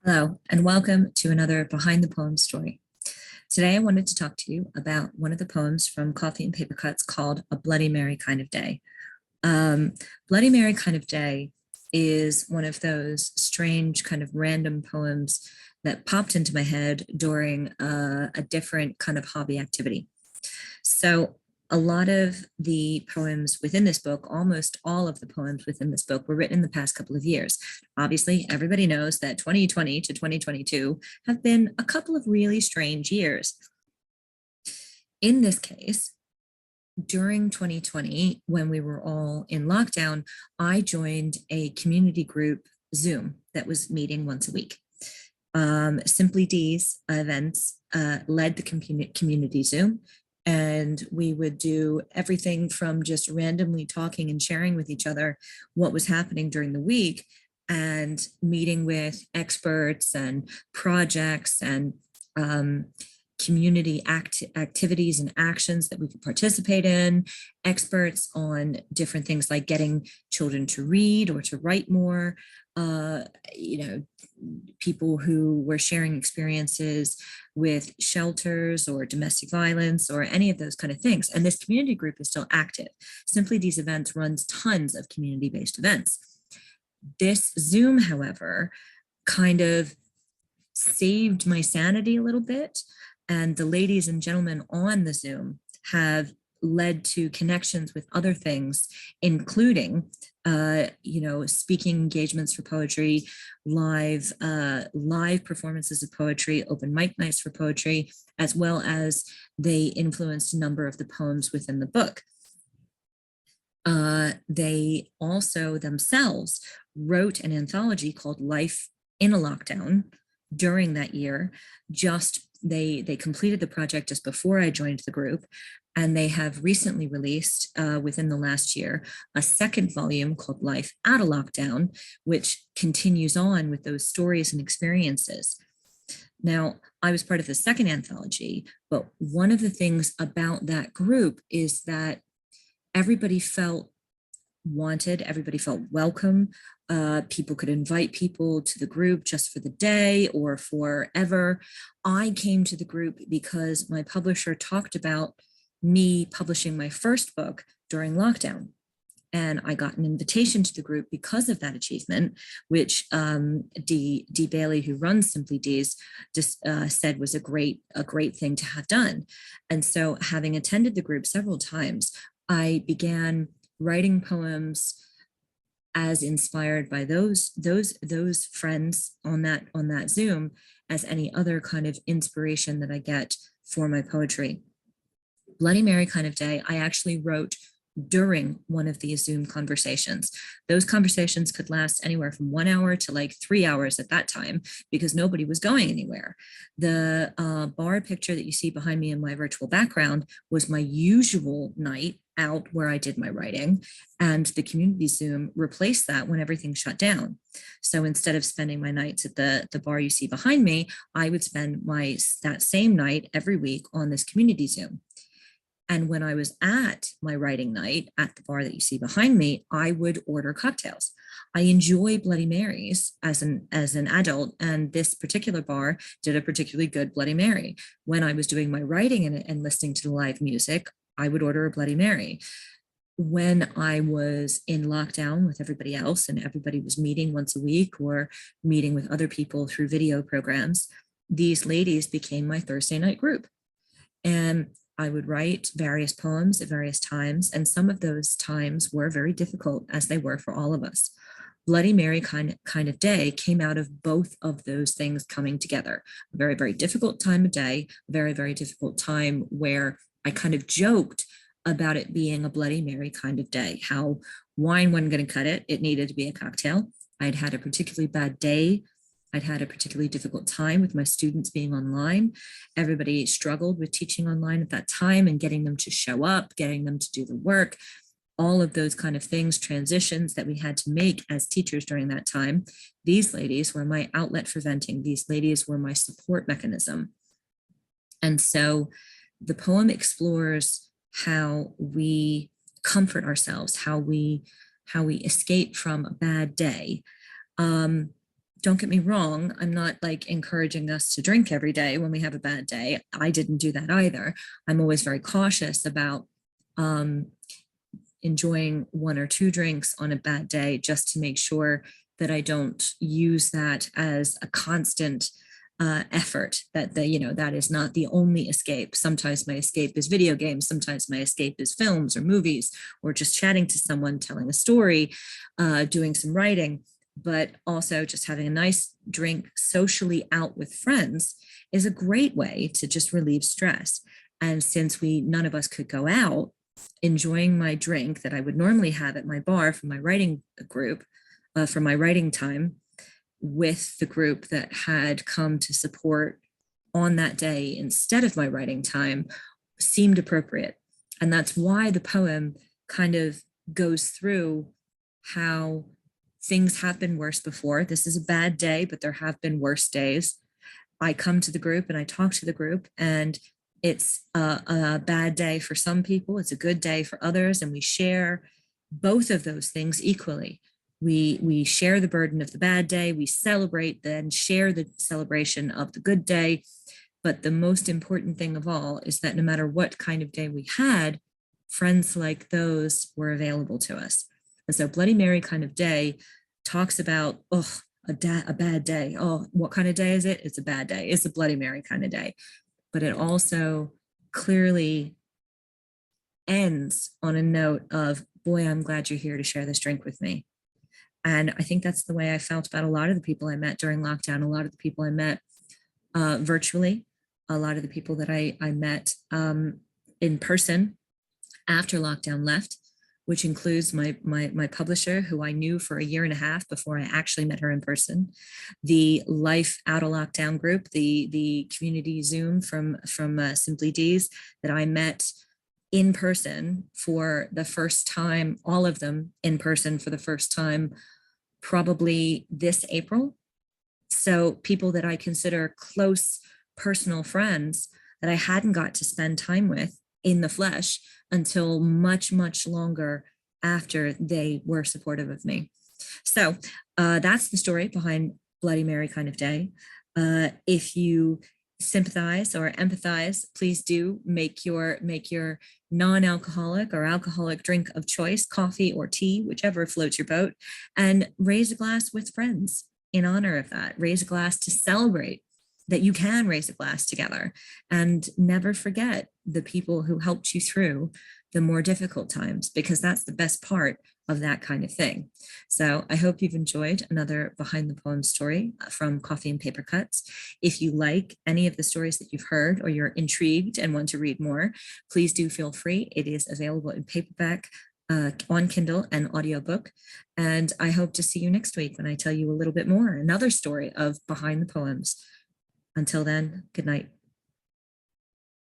Hello, and welcome to another Behind the Poem story. Today, I wanted to talk to you about one of the poems from Coffee and Paper Cuts called A Bloody Mary Kind of Day. Bloody Mary Kind of Day is one of those strange kind of random poems that popped into my head during a different kind of hobby activity. So a lot of the poems within this book, almost all of the poems within this book, were written in the past couple of years. Obviously, everybody knows that 2020 to 2022 have been a couple of really strange years. In this case, during 2020, when we were all in lockdown, I joined a community group Zoom that was meeting once a week. Simply D's events led the community Zoom. And we would do everything from just randomly talking and sharing with each other what was happening during the week and meeting with experts and projects and community activities and actions that we could participate in, experts on different things like getting children to read or to write more, people who were sharing experiences with shelters or domestic violence or any of those kind of things. And this community group is still active. Simply These Events runs tons of community-based events. This Zoom, however, kind of saved my sanity a little bit. And the ladies and gentlemen on the Zoom have led to connections with other things, including speaking engagements for poetry, live performances of poetry, open mic nights for poetry, as well as they influenced a number of the poems within the book. They also themselves wrote an anthology called Life in a Lockdown during that year. They completed the project just before I joined the group, and they have recently released within the last year a second volume called Life Out of Lockdown, which continues on with those stories and experiences. Now, I was part of the second anthology, but one of the things about that group is that everybody felt wanted, everybody felt welcome. People could invite people to the group just for the day or forever. I came to the group because my publisher talked about me publishing my first book during lockdown. And I got an invitation to the group because of that achievement, which Dee Bailey, who runs Simply D's, just said was a great thing to have done. And so, having attended the group several times, I began writing poems as inspired by those friends on that Zoom as any other kind of inspiration that I get for my poetry. Bloody Mary Kind of Day, I actually wrote during one of these Zoom conversations. Those conversations could last anywhere from 1 hour to like 3 hours at that time because nobody was going anywhere. The bar picture that you see behind me in my virtual background was my usual night out where I did my writing, and the community Zoom replaced that when everything shut down. So instead of spending my nights at the bar you see behind me, I would spend that same night every week on this community Zoom. And when I was at my writing night at the bar that you see behind me, I would order cocktails. I enjoy Bloody Marys as an adult, and this particular bar did a particularly good Bloody Mary. When I was doing my writing and listening to the live music, I would order a Bloody Mary. When I was in lockdown with everybody else and everybody was meeting once a week or meeting with other people through video programs, these ladies became my Thursday night group. And I would write various poems at various times, and some of those times were very difficult, as they were for all of us. Bloody Mary kind of Day came out of both of those things coming together. A very, very difficult time of day, a very, very difficult time where I kind of joked about it being a Bloody Mary kind of day, how wine wasn't going to cut it. It needed to be a cocktail. I'd had a particularly bad day. I'd had a particularly difficult time with my students being online. Everybody struggled with teaching online at that time and getting them to show up, getting them to do the work, all of those kind of things, transitions that we had to make as teachers during that time. These ladies were my outlet for venting. These ladies were my support mechanism. And so the poem explores how we comfort ourselves, how we escape from a bad day. don't get me wrong, I'm not like encouraging us to drink every day when we have a bad day. I didn't do that either. I'm always very cautious about um, enjoying one or two drinks on a bad day, just to make sure that I don't use that as a constant effort, that that is not the only escape. Sometimes my escape is video games, sometimes my escape is films or movies, or just chatting to someone, telling a story, doing some writing. But also just having a nice drink socially out with friends is a great way to just relieve stress. And since none of us could go out, enjoying my drink that I would normally have at my bar for my writing group, for my writing time, with the group that had come to support on that day instead of my writing time, seemed appropriate. And that's why the poem kind of goes through how things have been worse before. This is a bad day, but there have been worse days. I come to the group and I talk to the group, and it's a bad day for some people, it's a good day for others, and we share both of those things equally. We share the burden of the bad day, we celebrate, then share the celebration of the good day. But the most important thing of all is that no matter what kind of day we had, friends like those were available to us. And so Bloody Mary kind of day talks about, a bad day. Oh, what kind of day is it? It's a bad day. It's a Bloody Mary kind of day. But it also clearly ends on a note of, boy, I'm glad you're here to share this drink with me. And I think that's the way I felt about a lot of the people I met during lockdown, a lot of the people I met virtually, a lot of the people that I met in person after lockdown left, which includes my publisher, who I knew for a year and a half before I actually met her in person, the Life Out of Lockdown group, the community Zoom from Simply D's that I met in person for the first time, all of them in person for the first time, probably this April. So people that I consider close personal friends that I hadn't got to spend time with in the flesh until much, much longer after they were supportive of me. So that's the story behind Bloody Mary kind of day. If you sympathize or empathize, please do make your non-alcoholic or alcoholic drink of choice, coffee or tea, whichever floats your boat, and raise a glass with friends in honor of that. Raise a glass to celebrate that you can raise a glass together, and never forget the people who helped you through the more difficult times, because that's the best part of that kind of thing. So I hope you've enjoyed another Behind the Poem story from Coffee and Paper Cuts. If you like any of the stories that you've heard, or you're intrigued and want to read more, please do feel free. It is available in paperback, on Kindle and audiobook. And I hope to see you next week when I tell you a little bit more, another story of Behind the Poems. Until then, good night.